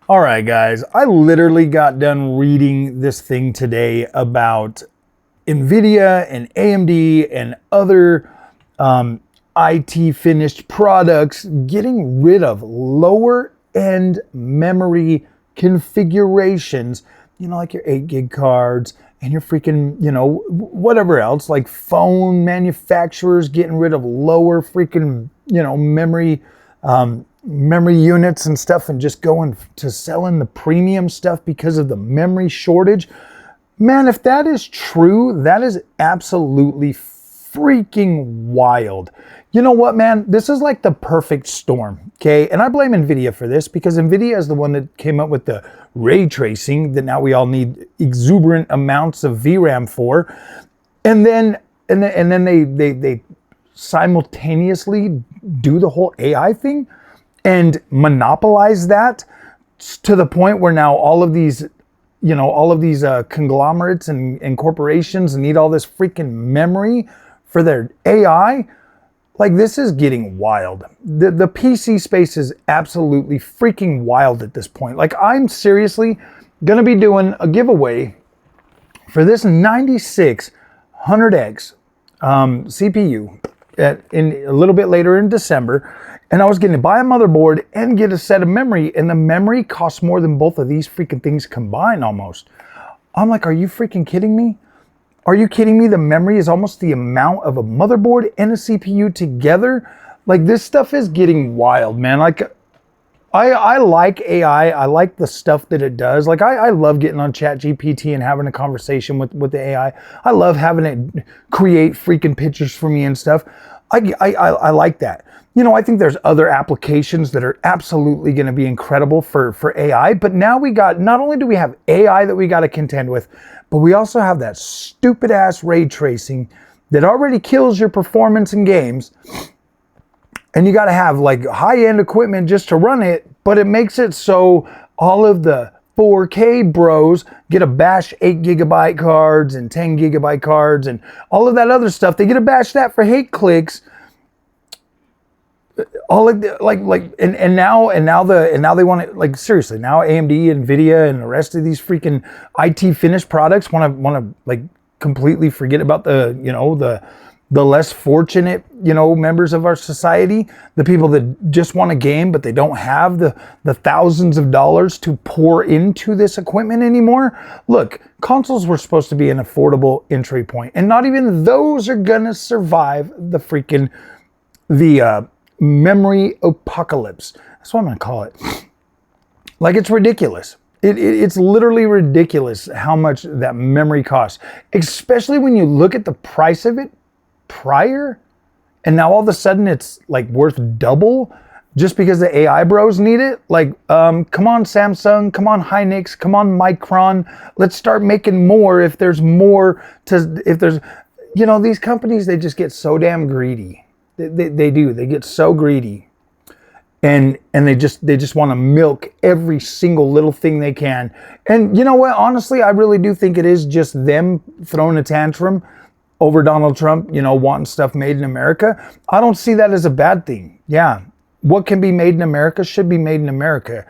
All right, guys, I literally got done reading this thing today about Nvidia and AMD and other IT finished products getting rid of lower end memory configurations, like your 8 gig cards and your freaking, whatever else, like phone manufacturers getting rid of lower freaking, memory units and stuff and just going to selling the premium stuff because of the memory shortage. Man, if that is true, that is absolutely freaking wild. You know what, man? This is like the perfect storm, okay? And I blame Nvidia for this because Nvidia is the one that came up with the ray tracing that now we all need exuberant amounts of VRAM for. And then they simultaneously do the whole AI thing and monopolize that to the point where now all of these conglomerates and corporations need all this freaking memory for their AI. Like, this is getting wild. The PC space is absolutely freaking wild at this point. Like, I'm seriously gonna be doing a giveaway for this 9600X CPU in a little bit later in December. And I was going to buy a motherboard and get a set of memory, and the memory costs more than both of these freaking things combined almost. I'm like, are you freaking kidding me? Are you kidding me? The memory is almost the amount of a motherboard and a CPU together. Like, this stuff is getting wild, man. Like, I like AI. I like the stuff that it does. Like, I love getting on ChatGPT and having a conversation with the AI. I love having it create freaking pictures for me and stuff. I like that. I think there's other applications that are absolutely going to be incredible for AI, but now not only do we have AI that we got to contend with, but we also have that stupid ass ray tracing that already kills your performance in games. And you got to have like high-end equipment just to run it, but it makes it so all of the 4K bros get to bash 8 gigabyte cards and 10 gigabyte cards and all of that other stuff. They get to bash that for hate clicks. All and now they want to, like, seriously, now AMD, Nvidia, and the rest of these freaking IT finished products want to like completely forget about the less fortunate, members of our society, the people that just want a game, but they don't have the thousands of dollars to pour into this equipment anymore. Look, consoles were supposed to be an affordable entry point, and not even those are gonna survive the freaking, memory apocalypse. That's what I'm gonna call it. Like, it's ridiculous. It's literally ridiculous how much that memory costs, especially when you look at the price of it prior, and now all of a sudden it's like worth double just because the AI bros need it. Like, come on Samsung, come on Hynix, come on Micron, let's start making more. If there's these companies, they just get so damn greedy. They do. They get so greedy, and they just want to milk every single little thing they can. And you know what? Honestly, I really do think it is just them throwing a tantrum over Donald Trump, wanting stuff made in America. I don't see that as a bad thing. Yeah, what can be made in America should be made in America.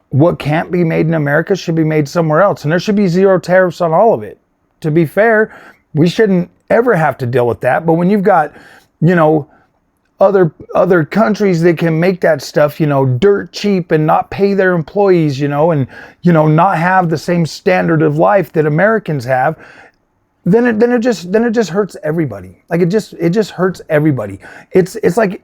What can't be made in America should be made somewhere else, and there should be zero tariffs on all of it. To be fair, we shouldn't ever have to deal with that. But when you've got, other countries that can make that stuff, dirt cheap and not pay their employees, and not have the same standard of life that Americans have, then it just hurts everybody. Like, it just hurts everybody. It's like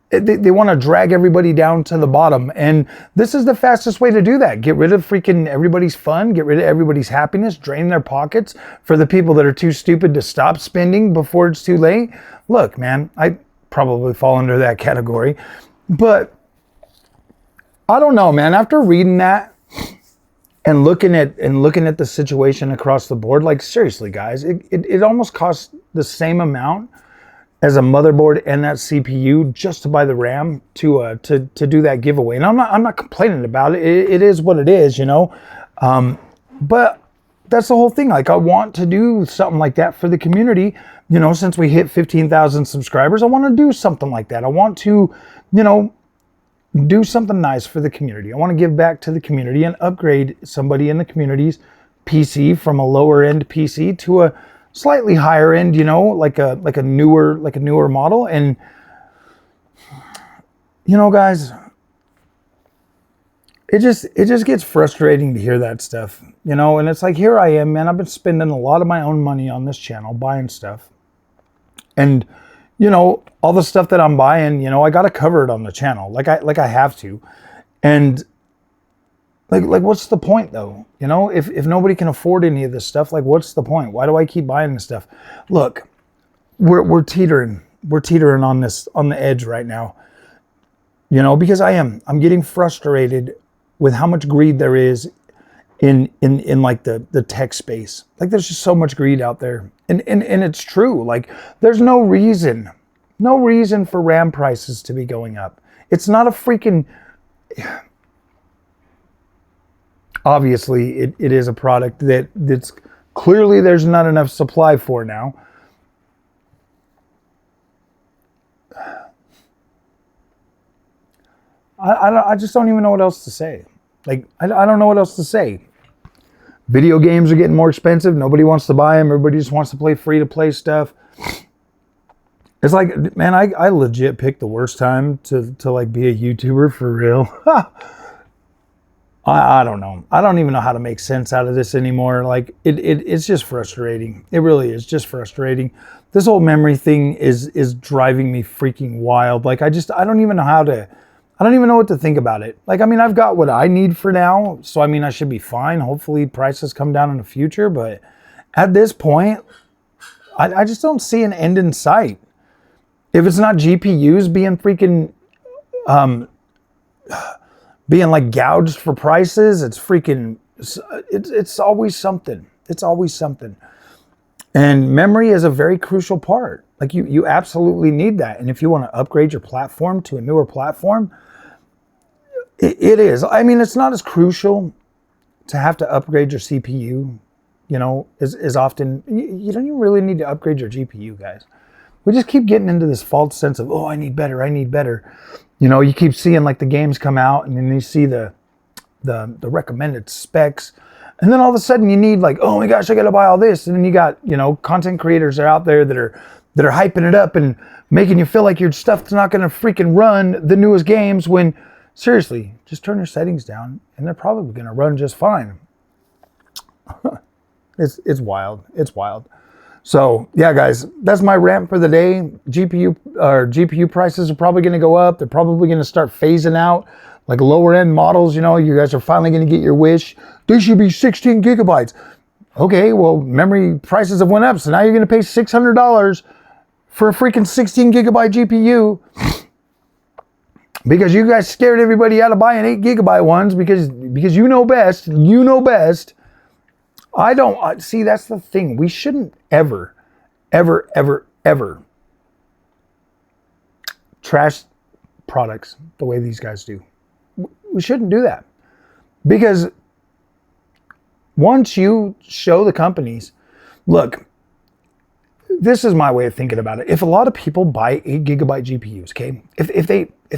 they want to drag everybody down to the bottom, and this is the fastest way to do that. Get rid of freaking everybody's fun, get rid of everybody's happiness, drain their pockets for the people that are too stupid to stop spending before it's too late. Look, man, I probably fall under that category, but I don't know, man. After reading that and looking at the situation across the board, like, seriously, guys, it almost costs the same amount as a motherboard and that CPU just to buy the RAM to do that giveaway. And I'm not complaining about it. It is what it is, but that's the whole thing. Like, I want to do something like that for the community. Since we hit 15,000 subscribers, I want to do something like that. I want to, do something nice for the community. I want to give back to the community and upgrade somebody in the community's PC from a lower end PC to a slightly higher end, you know, like a newer model. And you know, guys, it just gets frustrating to hear that stuff, you know. And it's like, here I am, man, I've been spending a lot of my own money on this channel buying stuff, and you know, all the stuff that I'm buying, you know, I got to cover it on the channel, like I have to. And like what's the point though? You know, if nobody can afford any of this stuff, like what's the point? Why do I keep buying this stuff? Look, we're teetering on the edge right now. You know, because I'm getting frustrated with how much greed there is in like the tech space. Like there's just so much greed out there. And it's true. Like there's no reason for RAM prices to be going up. It's not a freaking, obviously it is a product that's clearly there's not enough supply for now. I just don't even know what else to say. Like, I don't know what else to say. Video games are getting more expensive. Nobody wants to buy them. Everybody just wants to play free-to-play stuff. It's like, man, I legit picked the worst time to like be a YouTuber for real. I don't know. I don't even know how to make sense out of this anymore. Like, it's just frustrating. It really is just frustrating. This whole memory thing is driving me freaking wild. Like, I don't even know what to think about it. Like, I mean, I've got what I need for now, so I mean, I should be fine. Hopefully prices come down in the future, but at this point, I just don't see an end in sight. If it's not GPUs being freaking, being like gouged for prices, it's freaking, it's always something. It's always something. And memory is a very crucial part. Like you absolutely need that. And if you want to upgrade your platform to a newer platform, it is. I mean, it's not as crucial to have to upgrade your CPU, you know, as often. You don't even really need to upgrade your GPU, guys. We just keep getting into this false sense of, oh, I need better. You know, you keep seeing like the games come out and then you see the recommended specs. And then all of a sudden you need like, oh my gosh, I got to buy all this. And then you got, you know, content creators are out there that are hyping it up and making you feel like your stuff's not going to freaking run the newest games when seriously, just turn your settings down and they're probably going to run just fine. It's wild. It's wild. So yeah, guys, that's my rant for the day. GPU prices are probably going to go up. They're probably going to start phasing out like lower end models. You know, you guys are finally going to get your wish. They should be 16 gigabytes. Okay, well, memory prices have went up, so now you're going to pay $600 for a freaking 16 gigabyte GPU because you guys scared everybody out of buying 8 gigabyte ones because you know best. You know best. I don't see. That's the thing. We shouldn't ever trash products the way these guys do. We shouldn't do that because once you show the companies, look, this is my way of thinking about it. If a lot of people buy 8 gigabyte GPUs, okay, if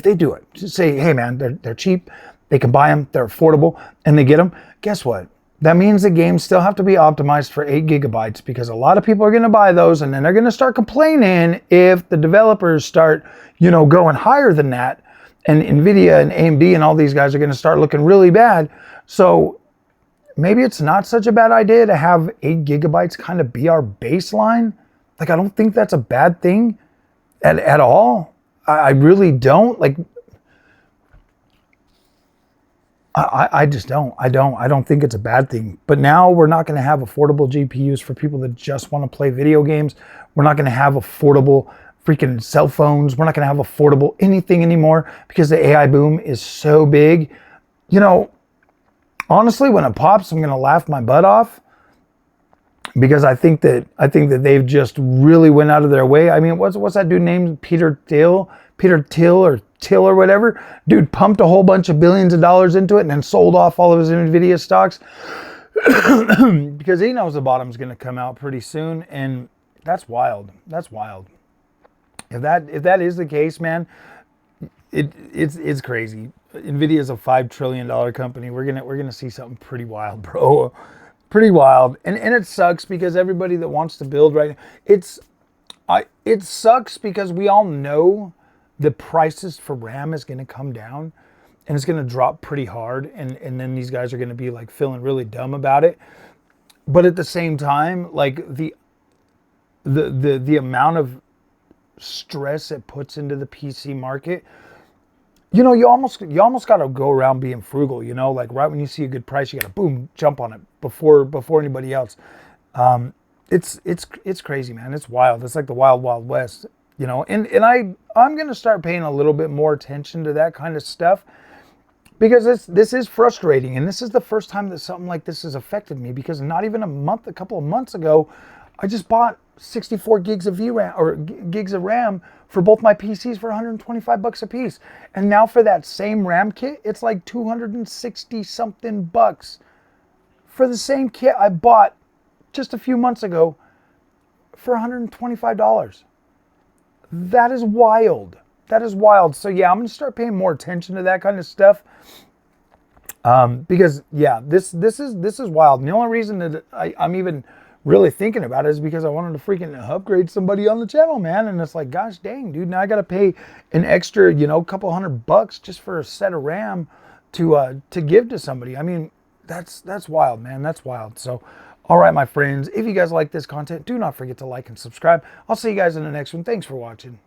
they do it, just say, hey man, they're cheap, they can buy them, they're affordable, and they get them. Guess what? That means the games still have to be optimized for 8 gigabytes because a lot of people are going to buy those and then they're going to start complaining if the developers start, you know, going higher than that. And Nvidia and AMD and all these guys are going to start looking really bad. So maybe it's not such a bad idea to have 8 gigabytes kind of be our baseline. Like, I don't think that's a bad thing at all. I really don't. Like, I just don't. I don't think it's a bad thing. But now we're not going to have affordable GPUs for people that just want to play video games. We're not going to have affordable freaking cell phones. We're not going to have affordable anything anymore because the AI boom is so big. You know, honestly, when it pops, I'm going to laugh my butt off because I think that they've just really went out of their way. I mean, what's that dude named? Peter Thiel or whatever. Dude pumped a whole bunch of billions of dollars into it and then sold off all of his Nvidia stocks because he knows the bottom's going to come out pretty soon, and that's wild. That's wild. If that is the case, man, it's crazy. Nvidia is a $5 trillion company. We're gonna see something pretty wild, bro. Pretty wild. And it sucks because everybody that wants to build right now, it sucks because we all know the prices for RAM is gonna come down and it's gonna drop pretty hard, and then these guys are gonna be like feeling really dumb about it. But at the same time, like the amount of stress it puts into the PC market, you know, you almost got to go around being frugal, you know, like right when you see a good price, you got to boom, jump on it before anybody else. It's crazy, man. It's wild. It's like the wild, wild west, you know, and I'm going to start paying a little bit more attention to that kind of stuff because this is frustrating. And this is the first time that something like this has affected me, because not even a couple of months ago, I just bought 64 gigs of VRAM or gigs of RAM for both my PCs for 125 bucks a piece. And now for that same RAM kit, it's like 260 something bucks for the same kit I bought just a few months ago for $125. That is wild. That is wild. So yeah, I'm going to start paying more attention to that kind of stuff. Because yeah, this is wild. And the only reason that I'm even really thinking about it is because I wanted to freaking upgrade somebody on the channel, man. And it's like, gosh dang, dude, now I got to pay an extra, you know, couple $100 just for a set of RAM to give to somebody. I mean, that's wild, man. That's wild. So, all right, my friends, if you guys like this content, do not forget to like and subscribe. I'll see you guys in the next one. Thanks for watching.